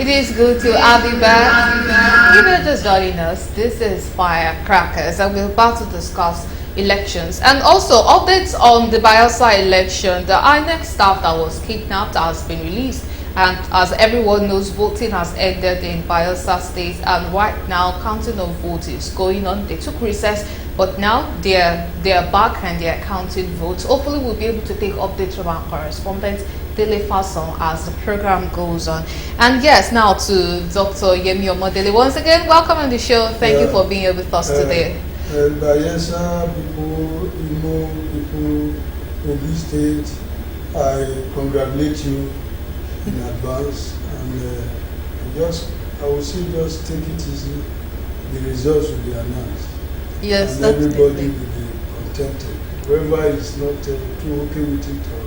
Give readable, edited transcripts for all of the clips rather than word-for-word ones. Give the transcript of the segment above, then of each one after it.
It is good to have you back. If you're just joining us, this is Firecrackers, and we're about to discuss elections and also updates on the Bayelsa election. The INEC staff that was kidnapped has been released, and as everyone knows, voting has ended in Bayelsa State, and right now counting of votes is going on. They took recess, but now they're back and they're counting votes. Hopefully we'll be able to take updates from our correspondent Dele Fason as the program goes on. And yes, now to Dr. Yemi Omodele. Once again, welcome on the show. Thank you for being here with us today. Bayelsa people, people in this state, I congratulate you in advance, and I would say just take it easy. The results will be announced. Yes, and everybody will be contented. Whoever is not too okay with it or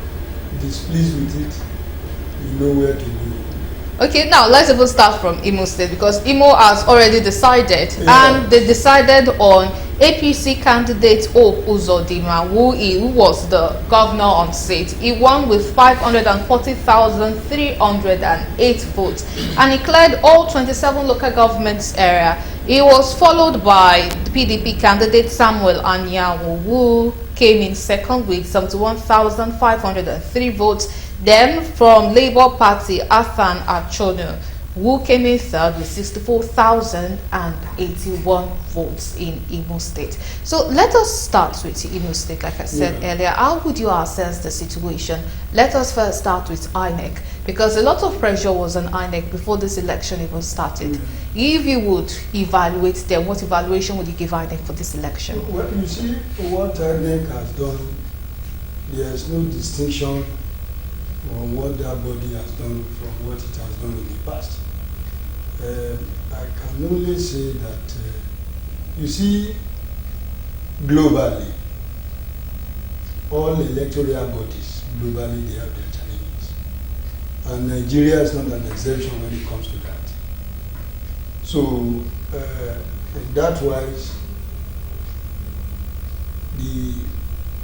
displeased with it, you know where to go. Okay, now let's even start from Imo State, because Imo has already decided, and they decided on APC candidate Hope Uzodinma, who was the governor on state. He won with 540,308 votes, and he cleared all 27 local governments area. He was followed by the PDP candidate Samuel Anyanwu, who came in second with 71,503 votes. Then from Labour Party, Athan Achonu, who came in third with 64,081 votes in Imo State. So let us start with Imo State. Like I said earlier, how would you assess the situation? Let us first start with INEC, because a lot of pressure was on INEC before this election even started. If you would evaluate them, what evaluation would you give INEC for this election? Well, you see, what INEC has done, there is no distinction on what that body has done from what it has done in the past. I can only say that, you see, globally, all electoral bodies, globally, they have their challenges. And Nigeria is not an exception when it comes to that. So, in that wise, the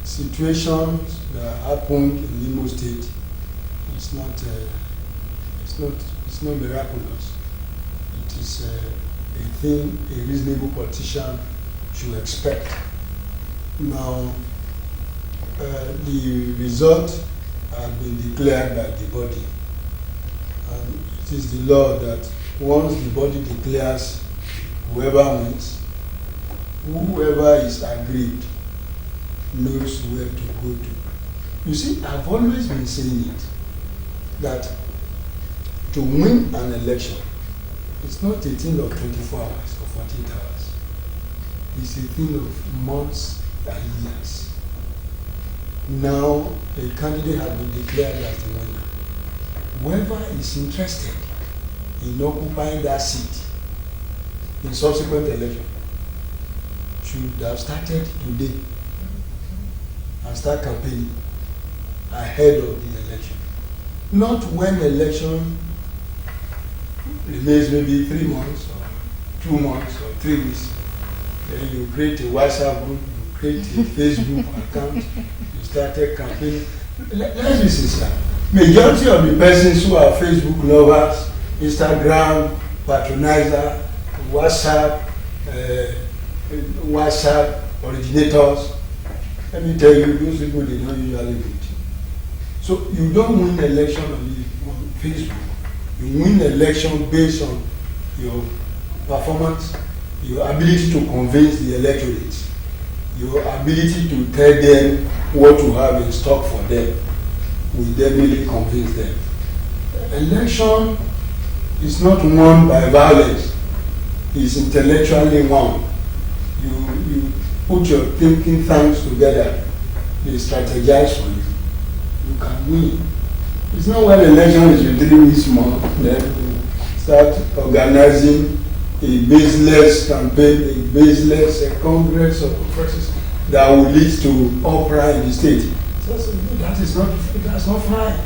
situations that happened in Imo State, it's not miraculous. It is a thing a reasonable politician should expect. Now, the result has been declared by the body, and it is the law that once the body declares whoever wins, whoever is aggrieved knows where to go to. You see, I've always been saying it, that to win an election, it's not a thing of 24 hours or 48 hours. It's a thing of months and years. Now, a candidate has been declared as the winner. Whoever is interested in occupying that seat in subsequent election should have started today and start campaigning ahead of the election. Not when election remains maybe 3 months or 2 months or 3 weeks. Then you create a WhatsApp group, you create a Facebook account, you started campaigning. Let's be sincere. Majority of the persons who are Facebook lovers, Instagram patronizer, WhatsApp originators, let me tell you, those people, they don't usually vote. So you don't win election on Facebook. You win election based on your performance, your ability to convince the electorate, your ability to tell them what you have in stock for them. Will definitely convince them. Election is not won by violence. It's intellectually won. You put your thinking tanks together. They strategize for you. You can win. It's not when election is within this month, then you start organizing a baseless campaign, a baseless congress of process that will lead to uproar in the state. So that's not fine.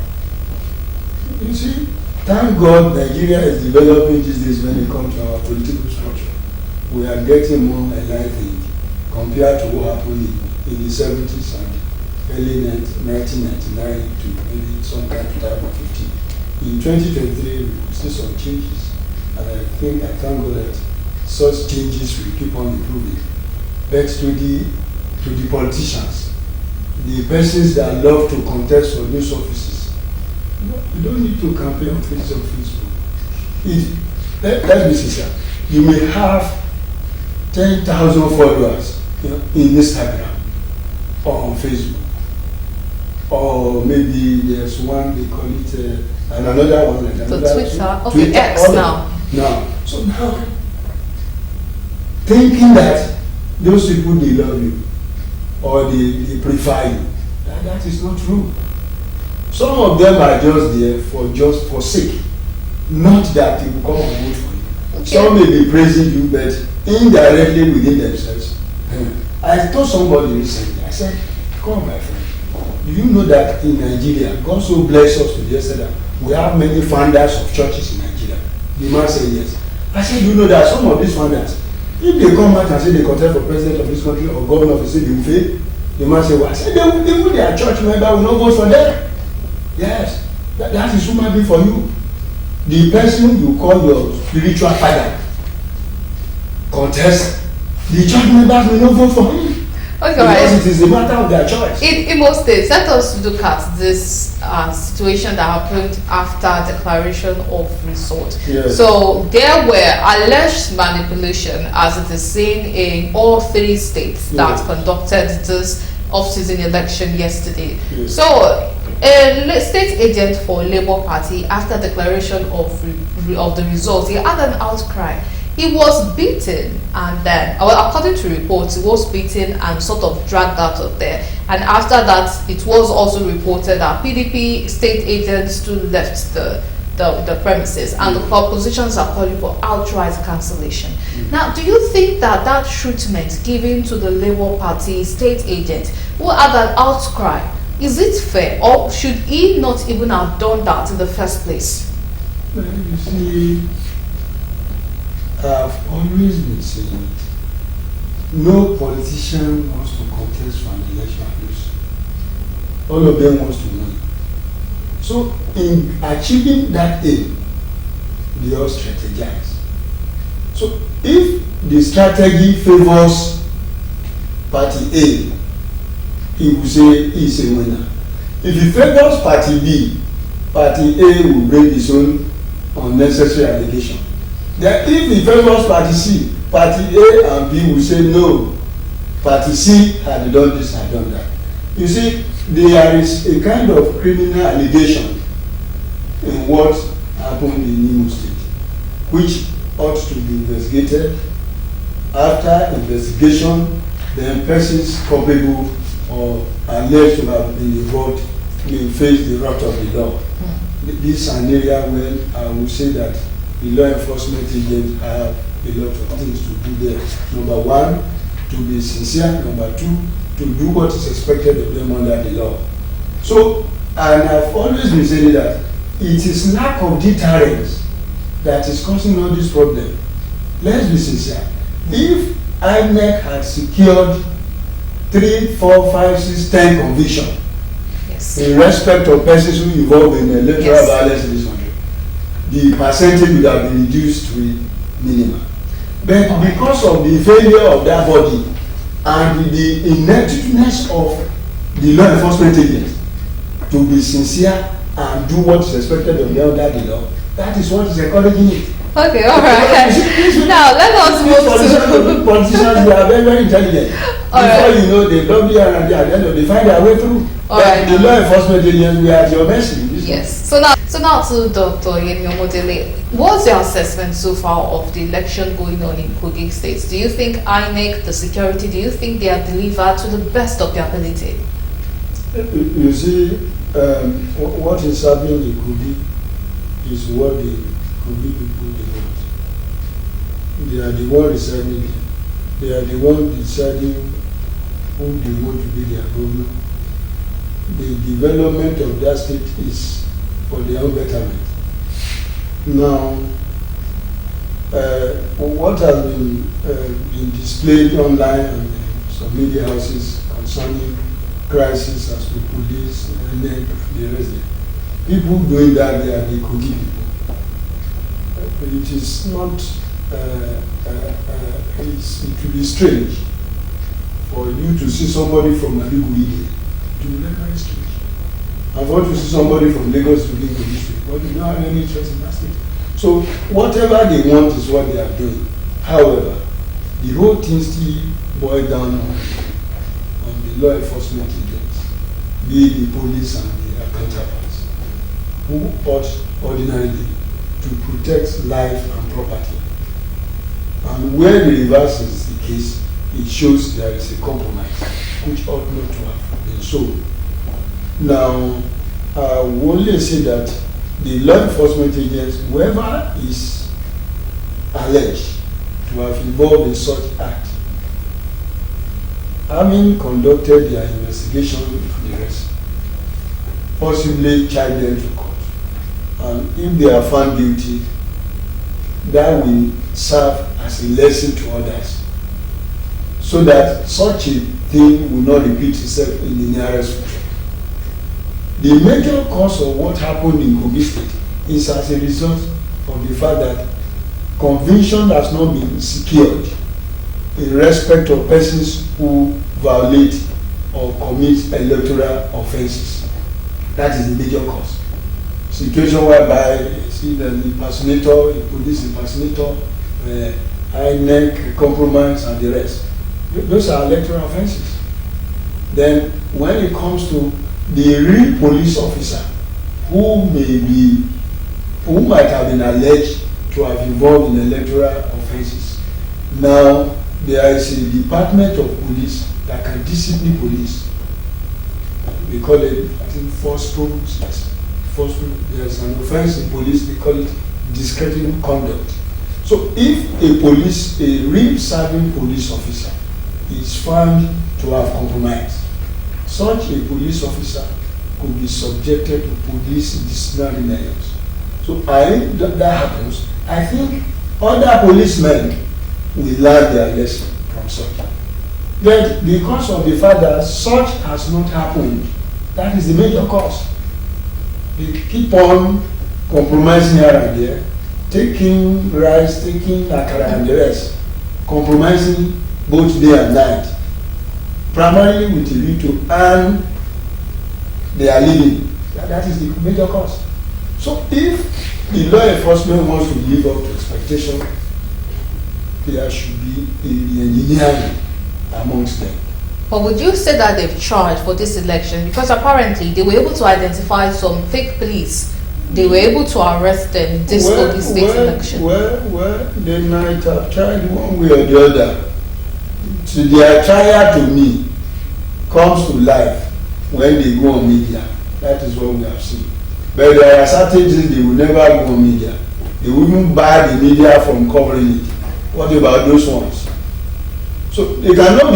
You see, thank God Nigeria is developing these days when it comes to our political structure. We are getting more enlightened compared to what happened in the 70s and early 1999 to maybe sometime 2015. in 2023 we could see some changes, and I thank God that such changes will keep on improving. But to the politicians, the persons that love to contest for these offices, you don't need to campaign on Facebook. Let's be sincere. You may have 10,000 followers, in Instagram or on Facebook, or maybe there's one they call it, and another one like that. So Twitter, okay, X now. So now, thinking that those people they love you or they prefer you, that is not true. Some of them are just there for sake, not that they will come and vote for you. Okay. Some may be praising you, but indirectly within themselves. I told somebody recently, I said, come my friend, do you know that in Nigeria, God so blessed us to the extent that we have many founders of churches in Nigeria? The man said yes. I said, do you know that some of these founders, if they come out and say they contest for president of this country or governor of the state, they will fail? The man said, well, I said, even their church member will not vote for them. Yes, that is human being for you. The person you call your spiritual father contest, the church members will not vote for him. Okay, because it is a matter of their choice. In most states, let us look at this situation that happened after declaration of result. Yes. So there were alleged manipulation, as it is seen in all 3 states that conducted this off-season election yesterday. Yes. So a state agent for Labour Party, after declaration of the results, he had an outcry. He was beaten, and then, well, according to reports, he was beaten and sort of dragged out of there. And after that, it was also reported that PDP state agents too left the premises, and the oppositions are calling for outright cancellation. Now, do you think that treatment given to the Labour Party state agent who had an outcry, is it fair, or should he not even have done that in the first place? Well, you see, I've always been saying it. No politician wants to contest for an election and lose. All of them wants to win. So in achieving that aim, they all strategize. So if the strategy favors party A, he will say he is a winner. If he favors party B, party A will bring his own unnecessary allegation. Then if he favors party C, party A and B will say no, party C had done this and done that. You see, there is a kind of criminal allegation in what happened in Imo State, which ought to be investigated. After investigation, then persons culpable or alleged to have been involved will face the wrath of the law. This is an area where I would say that the law enforcement agents have a lot of things to do there. Number one, to be sincere. Number two, to do what is expected of them under the law. So, and I've always been saying that it is lack of deterrence that is causing all this problem. Let's be sincere. If INEC had secured 3, 4, 5, 6, 10 convictions in respect of persons who involved in electoral violence in this country, the percentage would have been reduced to a minimum. But because of the failure of that body and the ineptness of the law enforcement agents to be sincere and do what is expected of them under the law, that is what is encouraging it. Okay, all right. Now let us move to politicians. They are very, very intelligent. Before you know, they lobby and at the end of they find their way through. The law enforcement agents, we are at your mercy. Yes. So now to Dr. Yemi, what's your assessment so far of the election going on in Kogi State? Do you think INEC, the security, do you think they are delivered to the best of their ability? You see, what is happening in Kogi is what the Kogi people they want. They are the one deciding it. They are the one deciding who they want to be their governor. The development of that state is for their own betterment. Now, what has been displayed online on some media houses concerning crisis as to police and then the rest, people doing that, they are the Kogi people. It is not, it will be strange for you to see somebody from Maiduguri. It will be very, very strange. And for you to see somebody from Lagos to live in this state, but you don't have any interest in that state. So whatever they want is what they are doing. However, the whole thing still boils down on the law enforcement agents, be it the police and their counterparts, who ought ordinarily to protect life and property. And where the reverse is the case, it shows there is a compromise, which ought not to have been so. Now, I will only say that the law enforcement agents, whoever is alleged to have involved in such act, having conducted their investigation with the rest, possibly charge them to court. And if they are found guilty, that will serve as a lesson to others, so that such a thing will not repeat itself in the nearest future. The major cause of what happened in Kogi State is as a result of the fact that conviction has not been secured in respect of persons who violate or commit electoral offences. That is the major cause. Situation whereby you see the impersonator, the police impersonator, INEC compromise and the rest. Those are electoral offences. Then when it comes to the real police officer who might have been alleged to have involved in electoral offences, now there is a department of police that can discipline police. We call it, I think, force proofs. Yes. There's an offense in police, they call it discrediting conduct. So if a real serving police officer is found to have compromised, such a police officer could be subjected to police disciplinary measures. So that happens, I think other policemen will learn their lesson from such. But because of the fact that such has not happened, that is the major cause. They keep on compromising here and there, taking rice, taking akara and the rest, compromising both day and night, primarily with a view to earn their living. That is the major cause. So if the law enforcement wants to live up to expectation, there should be a engineering amongst them. But would you say that they've charged for this election? Because apparently they were able to identify some fake police. They were able to arrest them in this Kogi State election. Well, they might have tried one way or the other. So their trial to me comes to life when they go on media. That is what we have seen. But there are certain things they will never go on media. They will even bar the media from covering it. What about those ones? So they cannot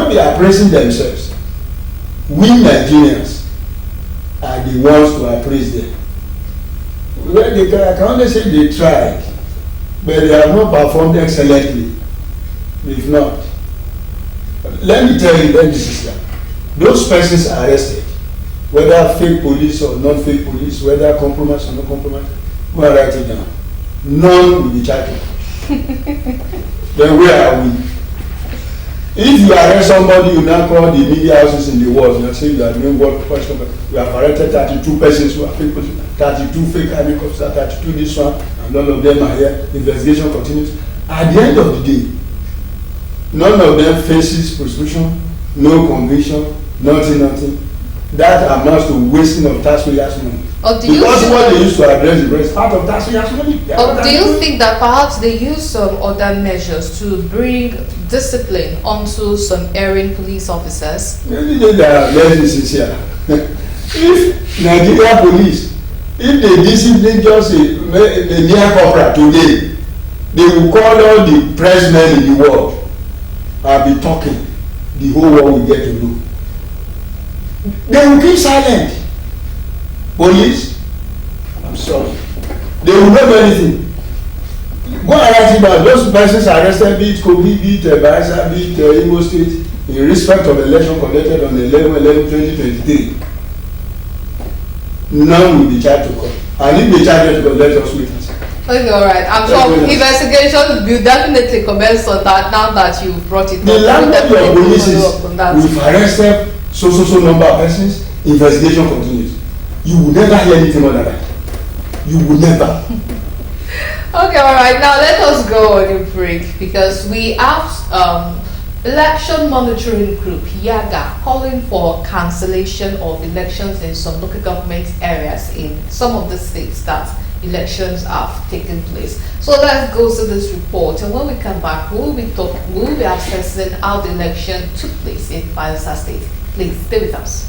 be appraising themselves. We Nigerians are the ones to appraise them. Well, I can only say they tried, but they have not performed excellently. If not, let me tell you, sister, those persons are arrested, whether fake police or not fake police, whether compromise or not compromise, go and write it down. None will be charged. Then where are we? If you arrest somebody, you now call the media houses in the world and say you are doing what question. We have arrested 32 persons who are fake police, 32 fake army officers, 32 this one, and all of them are here. Investigation continues. At the end of the day, none of them faces prosecution, no conviction, nothing. That amounts to wasting of taxpayers' money. Because what they used to address the rest part of taxpayers' money. Or do you think that perhaps they use some other measures to bring discipline onto some erring police officers? Maybe they are less sincere. If Nigeria police, if they discipline just a near corporal today, they will call all the press men in the world and be talking. The whole world will get to know. They will keep silent. Police, I'm sorry, they will not do anything. Go and write it down. Those persons arrested, be it Kogi, be it Bayelsa, be it Imo State, in respect of election conducted on 11/11/2023. none will be charged to court. And if they charge us to court, let us wait and see. Okay, all right. I'm sure investigation will definitely commence on that now that you brought it up. The language of police is, we've arrested so number of persons, investigation continues. You will never hear anything more than that. You will never. Okay, all right. Now let us go on a break because we have Election Monitoring Group (YAGA) calling for cancellation of elections in some local government areas in some of the states that elections have taken place. So let's go to this report, and when we come back, we'll be assessing how the election took place in Bayelsa State. Please stay with us.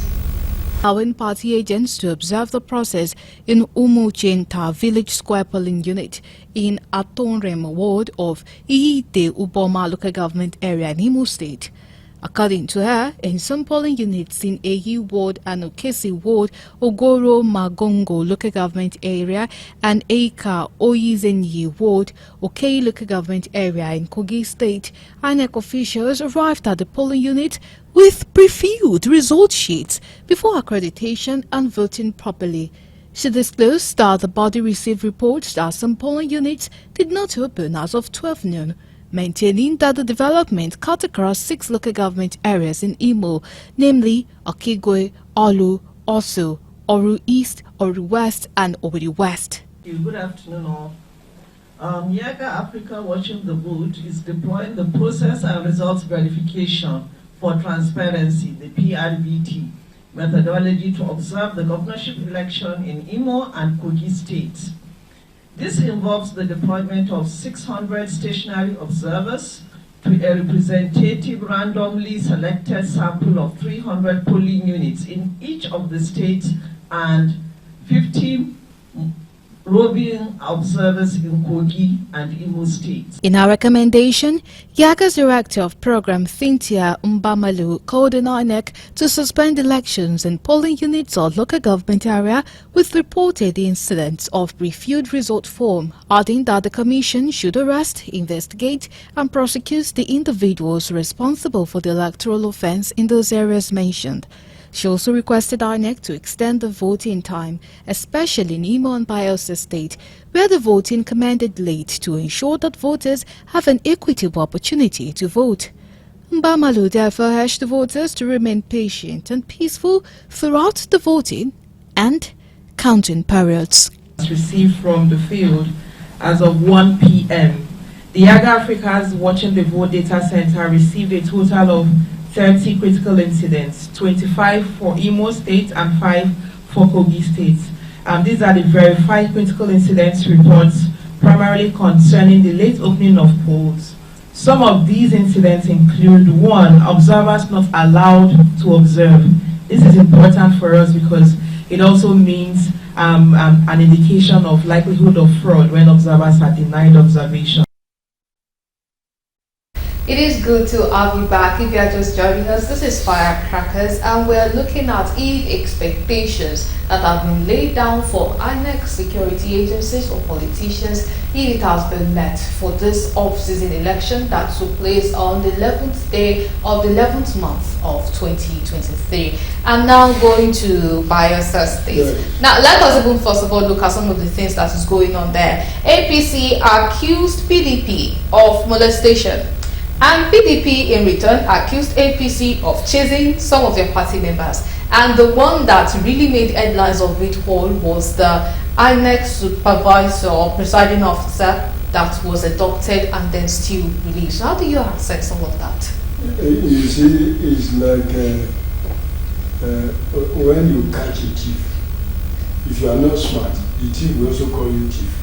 Allowing party agents to observe the process in Umuchinta Village Square polling unit in Atonrem ward of Iite Uboma local government area in Imo State. According to her, in some polling units in Eyi ward and Okesi ward, Ogoro Magongo local government area and Eika Oyizenyi ward, Okei local government area in Kogi State, INEC officials arrived at the polling unit with pre-filled result sheets before accreditation and voting properly. She disclosed that the body received reports that some polling units did not open as of 12 noon, maintaining that the development cut across 6 local government areas in Imo, namely Okigwe, Olu, Osu, Oru East, Oru West, and Oru West. Good afternoon all. YAGA Africa Watching the Vote is deploying the process and results verification for transparency, the PRVT, methodology to observe the governorship election in Imo and Kogi states. This involves the deployment of 600 stationary observers to a representative randomly selected sample of 300 polling units in each of the states and 50 roving observers in Kogi and Imo states. In our recommendation, YAGA's Director of Program Cynthia Mbamalu called on INEC to suspend elections in polling units or local government area with reported incidents of refused result form, adding that the Commission should arrest, investigate and prosecute the individuals responsible for the electoral offence in those areas mentioned. She also requested INEC to extend the voting time, especially in Imo and Bayelsa State, where the voting commenced late to ensure that voters have an equitable opportunity to vote. Mbamalu therefore urged the voters to remain patient and peaceful throughout the voting and counting periods. Received from the field as of 1 p.m. The YAGA Africa's Watching the Vote Data Center received a total of 30 critical incidents, 25 for Imo State and 5 for Kogi State. These are the verified critical incidents reports, primarily concerning the late opening of polls. Some of these incidents include: 1, observers not allowed to observe. This is important for us because it also means an indication of likelihood of fraud when observers are denied observation. It is good to have you back. If you are just joining us, this is Firecrackers, and we're looking at if expectations that have been laid down for INEC security agencies or politicians, if it has been met for this off-season election that took place on the 11th day of the 11th month of 2023. And now going to Bayelsa State. Now let us even first of all look at some of the things that is going on there. APC accused PDP of molestation. And PDP in return accused APC of chasing some of their party members. And the one that really made headlines of it all was the INEC supervisor or presiding officer that was adopted and then still released. How do you assess some of that? You see, it's like when you catch a thief, if you are not smart, the thief will also call you thief.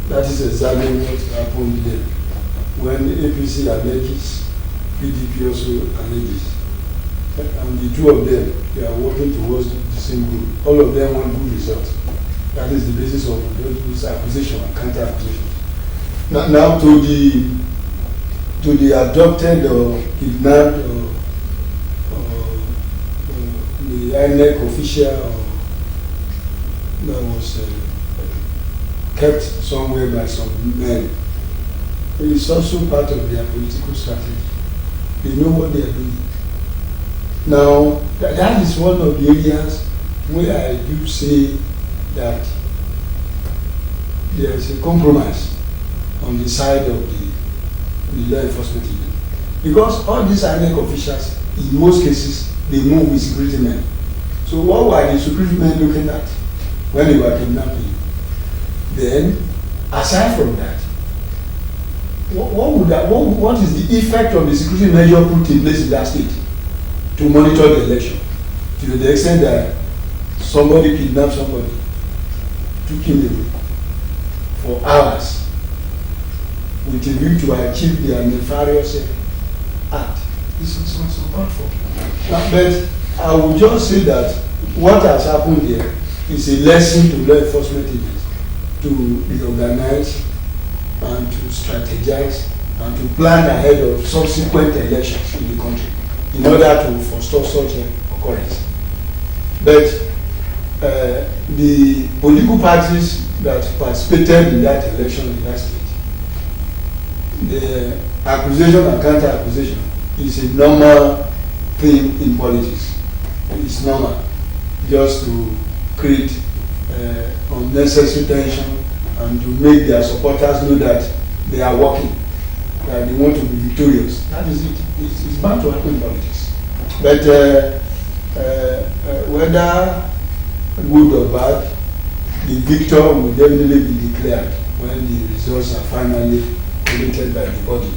That is exactly what happened there. When APC alleges, PDP also alleges. And the two of them, they are working towards the same goal. All of them want good results. That is the basis of this acquisition and counter-acquisition. Now to the adopted or kidnapped the INEC official that was kept somewhere by some men. It is also part of their political strategy. They know what they are doing. Now, that is one of the areas where I do say that there is a compromise on the side of the law enforcement agent. Because all these INEC officials, in most cases, they move with security men. So what were the security men looking at when they were kidnapping? Then, aside from that, what is the effect of the security measure put in place in that state to monitor the election? To the extent that somebody kidnapped somebody, took him away for hours with a view to achieve their nefarious act. This is also called for. But I would just say that what has happened here is a lesson to law enforcement agents to reorganize and to strategize and to plan ahead of subsequent elections in the country in order to forestall such an occurrence. But the political parties that participated in that election in that state, the accusation and counter-accusation is a normal thing in politics. It's normal just to create unnecessary tension and to make their supporters know that they are working, that they want to be victorious. That is it. It's bound to happen in politics. But whether good or bad, the victor will definitely be declared when the results are finally collated by the body.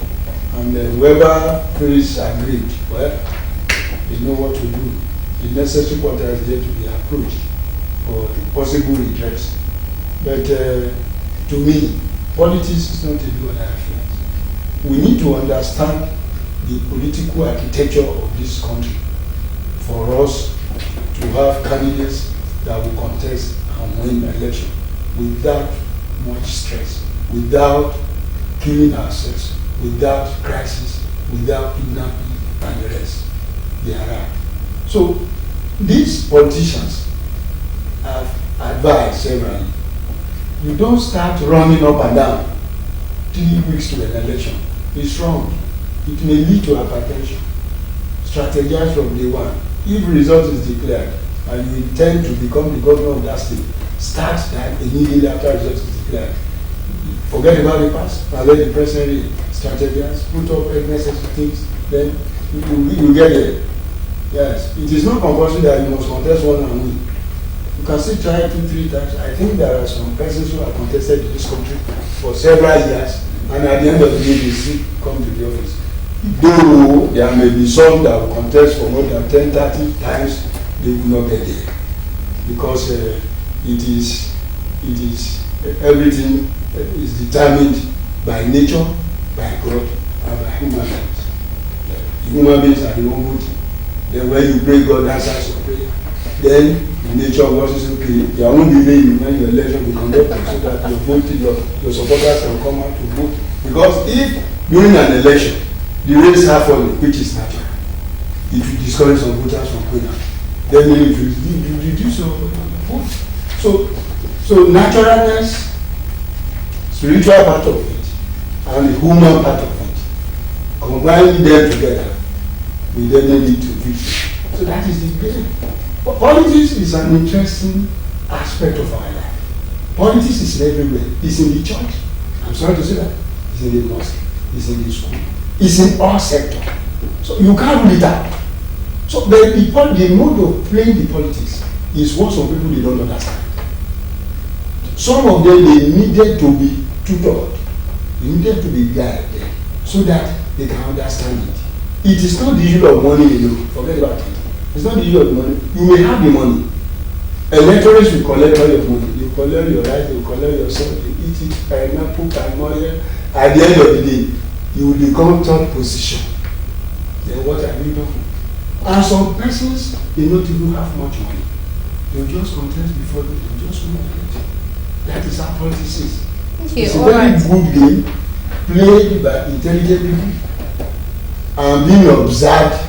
And whoever feels aggrieved, well, they know what to do. The necessary quarter is there to be approached for possible redress. But to me, politics is not a do or die affair. We need to understand the political architecture of this country for us to have candidates that will contest and win the election without much stress, without killing ourselves, without crisis, without kidnapping and the rest. They are right. So these politicians have advised severally. You don't start running up and down 3 weeks to an election. It's wrong. It may lead to hypertension. Strategize from day one. If result is declared and you intend to become the governor of that state, start that immediately after result is declared. Forget about the past. Now let the president strategize, put up necessary things, then you get there. Yes, it is not compulsory that you must contest one and win. You can still try 2-3 times. I think there are some persons who have contested in this country for several years, and at the end of the day, they still come to the office. Though there may be some that will contest for more than 10-30 times, they will not get there. Because everything is determined by nature, by God, and by human beings. The human beings are the one voting. Then when you pray, God answers your prayer. Then in nature, what is okay? There won't be rain when your election will be conducted so that your supporters can come out to vote. Because if during an election the rains are falling, which is natural, it will discourage some voters from going out. Then it will reduce your vote. So naturalness, spiritual part of it, and the human part of it, combining them together, we then lead to victory. So that is the game. Politics is an interesting aspect of our life. Politics is everywhere. It's in the church. I'm sorry to say that. It's in the mosque. It's in the school. It's in all sectors. So you can't rule it out. So the mode of playing the politics is what some people they don't understand. Some of them they needed to be tutored. They needed to be guided so that they can understand it. It is not the issue of money alone. Forget about it. It's not the issue of money. You may have the money. Electorates will collect all your money. You collect your rights, you collect your son, you eat it, pineapple, money. At the end of the day, you will become third position. Then what have you done? And some persons, they don't even have much money. They'll just contest before they'll just win it. That is how politics is. It's a very good game played by intelligent people and being observed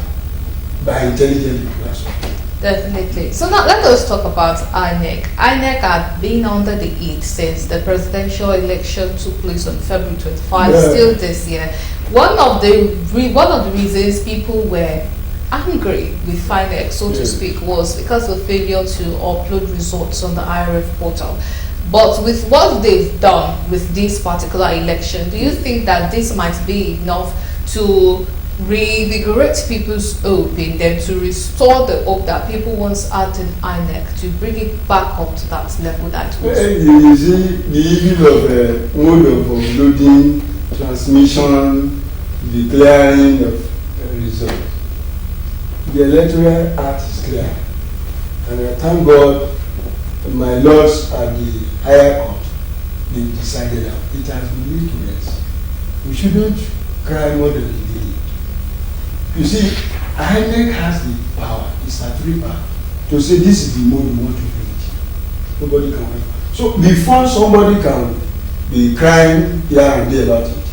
by intelligent people as well. Definitely. So now let us talk about INEC. INEC had been under the heat since the presidential election took place on February 25, still this year. One of the reasons people were angry with FIRECRACKERS, so to speak, was because of failure to upload results on the IRF portal. But with what they've done with this particular election, do you think that this might be enough to reinvigorate people's hope in them, to restore the hope that people once had in INEC, to bring it back up to that level that it was? You see, the evil of mode of uploading, transmission, declaring of result. The electoral act is clear, and I thank God my lords at the higher court, they decided that it has been laid to rest. We shouldn't cry more than we did. You see, INEC has the power, the statutory power, to say this is the mode we want to bring it. Nobody can wait. So before somebody can be crying here and there about it,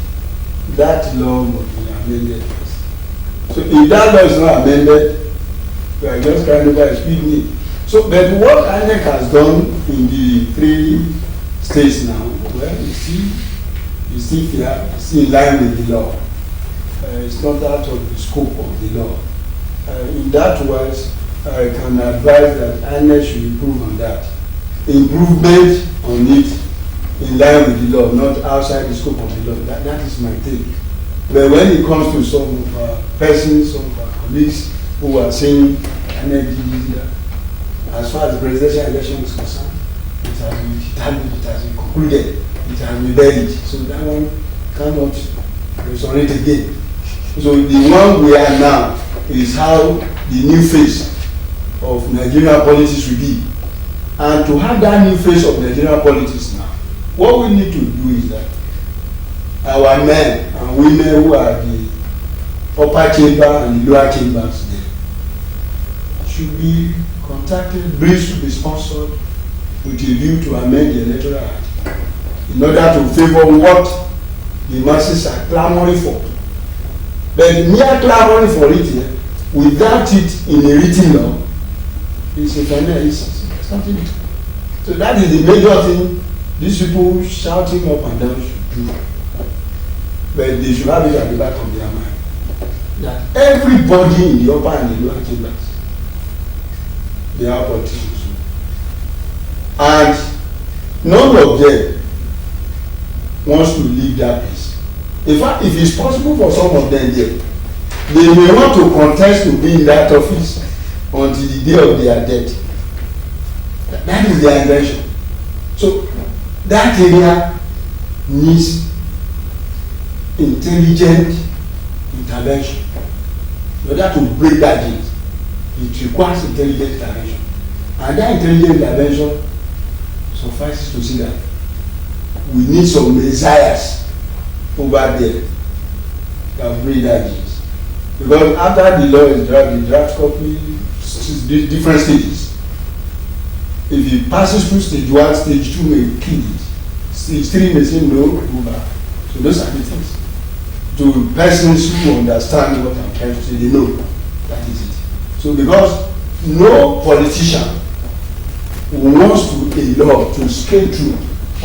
that law must be amended first. So if that law is not amended, we are just crying over a speed limit. So, but what INEC has done in the 3 states now, well, you see, it's still fair, it's still in line with the law. It's not out of the scope of the law. In that wise, I can advise that INEC should improve on that. Improvement on it in line with the law, not outside the scope of the law. That is my take. But when it comes to some of our persons, some of our colleagues who are saying INEC did that, as far as the presidential election is concerned, it has been determined, it has been concluded, it has been buried. So that one cannot resonate again. So the one we are now is how the new face of Nigerian politics will be. And to have that new face of Nigerian politics now, what we need to do is that our men and women who are the upper chamber and the lower chambers there should be contacted, bills to be sponsored with a view to amend the electoral act in order to favor what the masses are clamoring for. But mere clamoring for it here, without it in a written law, is a final instance. Something. So that is the major thing these people shouting up and down should do. But they should have it at the back of their mind that everybody in the upper and the lower chambers, they are politicians. And none of them wants to leave that place. In fact, if it's possible for some of them there, they may want to contest to be in that office until the day of their death. That is their intention. So that area needs intelligent intervention. In order to break that gate, it requires intelligent intervention. And that intelligent intervention suffices to say that we need some messiahs over there that break that gate. Because after the law is drafted, the draft copy, different stages. If it passes through stage 1, stage 2 may kill it. Stage 3 may say no, go back. So those are the things. To persons who understand what I'm trying to say, they know that is it. So because no politician wants to a law to scale through,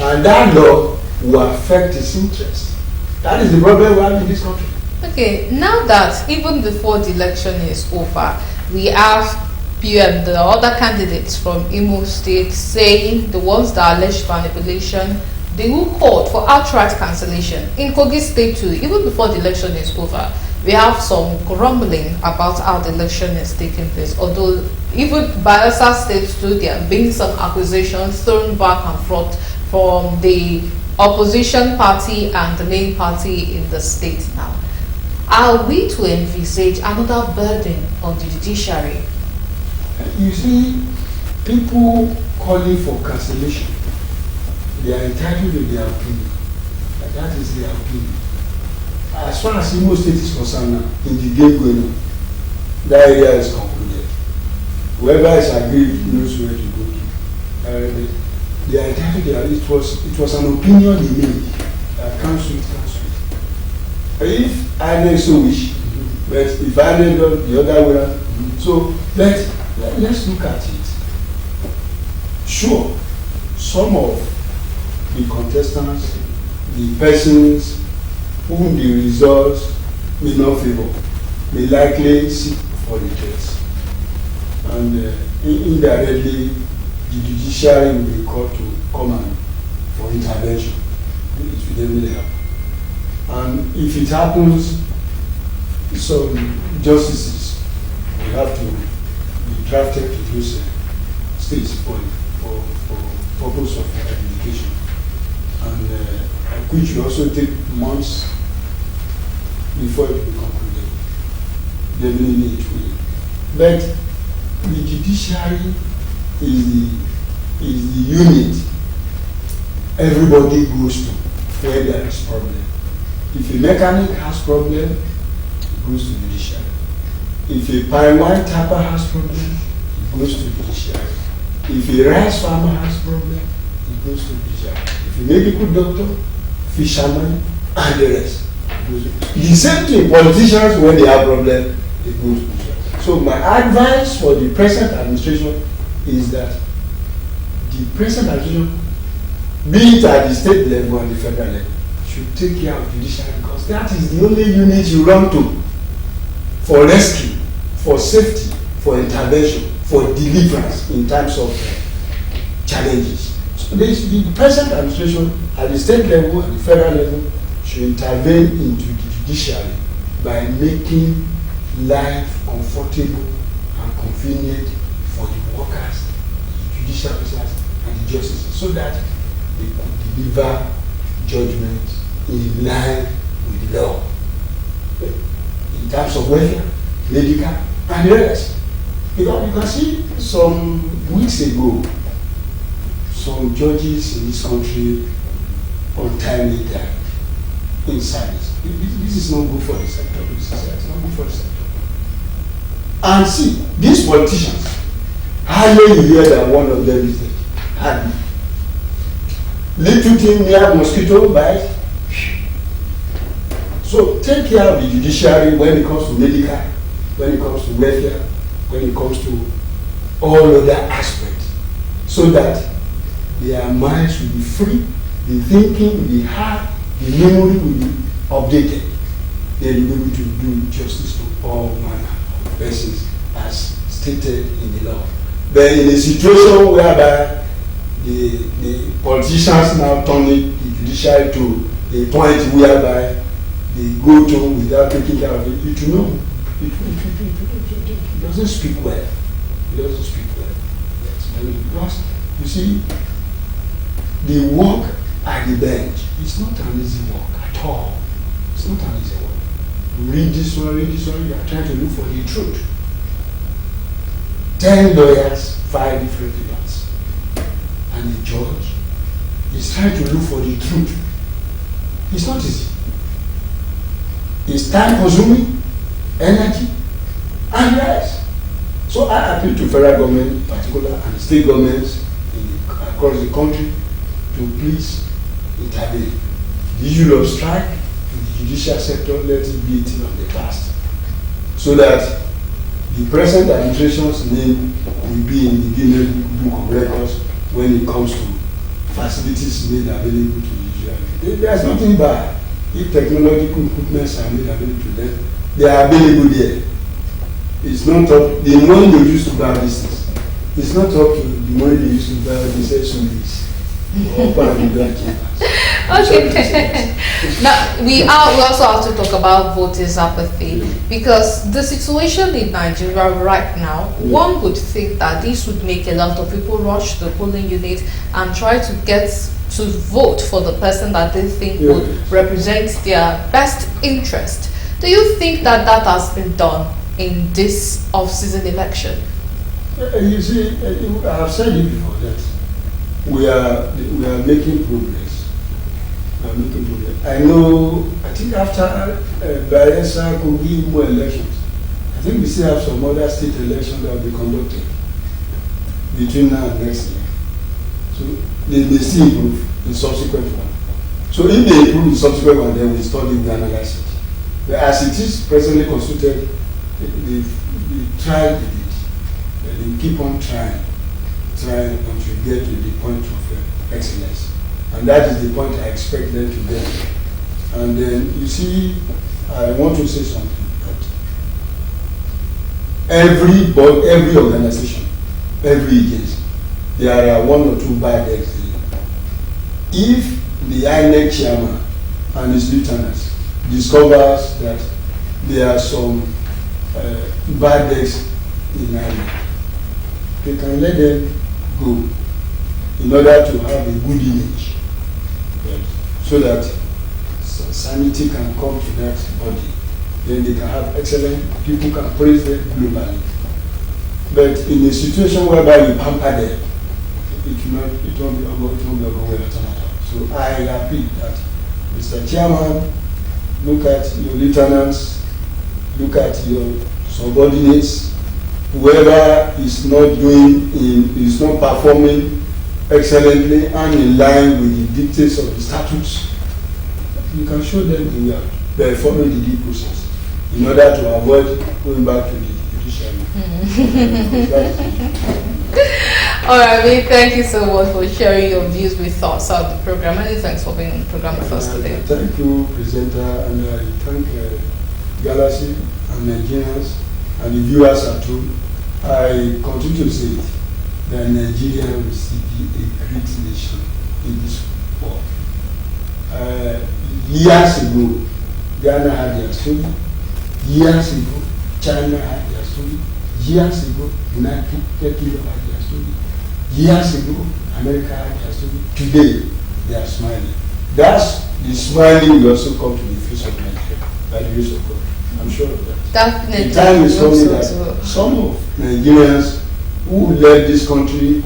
and that law will affect his interest. That is the problem we have in this country. Okay, now that even before the election is over, we have the other candidates from Imo State saying the ones that alleged manipulation, they will call for outright cancellation. In Kogi State too, even before the election is over, we have some grumbling about how the election is taking place. Although even Bayelsa State too, there have been some accusations thrown back and forth from the opposition party and the main party in the state now. Are we to envisage another burden on the judiciary? You see, people calling for cancellation, they are entitled to their opinion. And that is their opinion. As far as Imo State is concerned now, in the game going on, that area is concluded. Whoever is aggrieved knows where to go to. They are entitled to their, it was an opinion they made that council. If INEC so wish, but if INEC does the other way around, so let's look at it. Sure, some of the contestants, the persons whom the results may not favor, may likely seek before the judges. And indirectly, the judiciary will be called to come and for intervention. It will definitely happen. And if it happens, some justices will have to be drafted to those states for purpose of adjudication, and which will also take months before it will be concluded. Definitely it will. But the judiciary is the unit everybody goes to where there is problem. If a mechanic has problem, it goes to judiciary. If a pine wine tapper has problem, it goes to judiciary. If a rice farmer has problem, it goes to judiciary. If a medical doctor, fisherman, and the rest, it goes to the same thing. Politicians, when they have problem, they go to judiciary. So my advice for the present administration is that the present administration, be it at the state level and the federal level, should take care of judiciary, because that is the only unit you run to for rescue, for safety, for intervention, for deliverance in times of challenges. So the present administration at the state level and the federal level should intervene into the judiciary by making life comfortable and convenient for the workers, the judicial officers, and the justices, so that they could deliver judgment in line with the law in terms of welfare, medical, and the rest. Because you can see some weeks ago, some judges in this country untimely died in service. This is not good for the sector. It's not good for the sector. And see, these politicians, hardly you hear that one of them is dead. Hardly. Little thing near mosquito bite. So take care of the judiciary when it comes to medical, when it comes to welfare, when it comes to all other aspects, so that their minds will be free, the thinking will be hard, the memory will be updated. They will be able to do justice to all manner of persons as stated in the law. But in a situation whereby the politicians now turn the judiciary to a point whereby they go to without taking care of it, it will know. It doesn't speak well. It doesn't speak well. Yes, because you see, the work at the bench is not an easy work at all. It's not an easy work. Read this one, you are trying to look for the truth. 10 lawyers, 5 different demands. And the judge is trying to look for the truth. It's not easy. It's time consuming, energy, and rest. So I appeal to federal government in particular and state governments across the country to please intervene. The issue of strike in the judicial sector, let it be a thing of the past, so that the present administration's name will be in the Guinness Book of Records when it comes to facilities made available to the judiciary. There's nothing bad. If technological equipments are made available to them, they are available there. It's not up, the money they use to buy this things, it's not up to the money they use to buy these SUVs or parameter chambers. Okay. Now we also have to talk about voters' apathy, because the situation in Nigeria right now, one would think that this would make a lot of people rush to the polling unit and try to get to vote for the person that they think would represent their best interest. Do you think that that has been done in this off-season election? You see, I have said it before that we are making progress. I know, I think after Bayelsa, Kogi, more elections, I think we still have some other state elections that will be conducted between now and next year. So they may still improve in subsequent one. So if they improve in subsequent one, then we study, we analyze it. But as it is presently constituted, they tried it. They keep on trying until you get to the point of excellence. And that is the point I expect them to get. And then, you see, I want to say something. That every organization, every agency, there are 1 or 2 bad eggs there. If the INEC chairman and his lieutenants discovers that there are some bad eggs in INEC, they can let them go in order to have a good image, yes, so that sanity can come to that body. Then they can have excellent, people can praise them globally. But in a situation whereby you pamper them, it won't be well at all. So I appeal that Mr. Chairman, look at your lieutenants, look at your subordinates, whoever is not performing excellently and in line with the dictates of the statutes, you can show them the way out. They follow the due process in order to avoid going back to the judiciary. All right, thank you so much for sharing your views with us on the program. Many thanks for being on the program with us today. Thank you, presenter, and I thank Galaxy and Nigerians and the viewers at home. I continue to say it, that Nigeria will still be a great nation in this world. Years ago, Ghana had their story. Years ago, China had their story. Years ago, United Kingdom had their story. Years ago, America had their story. Today, they are smiling. That's the smiling will also come to the face of Nigeria by the grace of God. I'm sure of that. Definitely. The time is coming that some of Nigerians who led this country,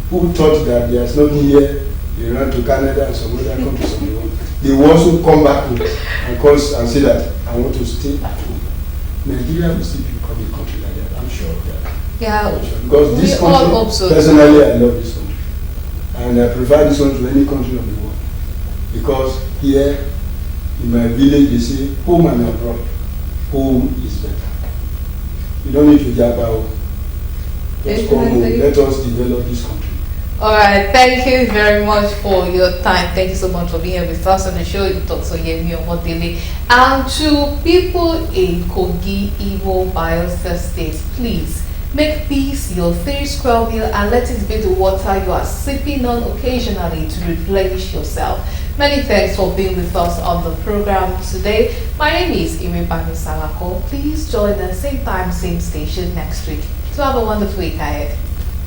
who thought that there's nothing here, they ran to Canada and some other countries of the world. They will also come back and say that I want to stay at home. Nigeria will still become a country like that. I'm sure of that. Yeah. Because this country, personally, I love this country, and I prefer this country to any country of the world. Because here, in my village, they say home and abroad. Home is better. You don't need to jab out. Just come home. Let us develop this country. All right, thank you very much for your time. Thank you so much for being here with us on the show. It also gave me a daily. And to people in Kogi, Igbo, Bayelsa states, please make peace your thirst meal and let it be the water you are sipping on occasionally to replenish yourself. Many thanks for being with us on the program today. My name is Iribani Salako. Please join us same time, same station next week. So have a wonderful week ahead.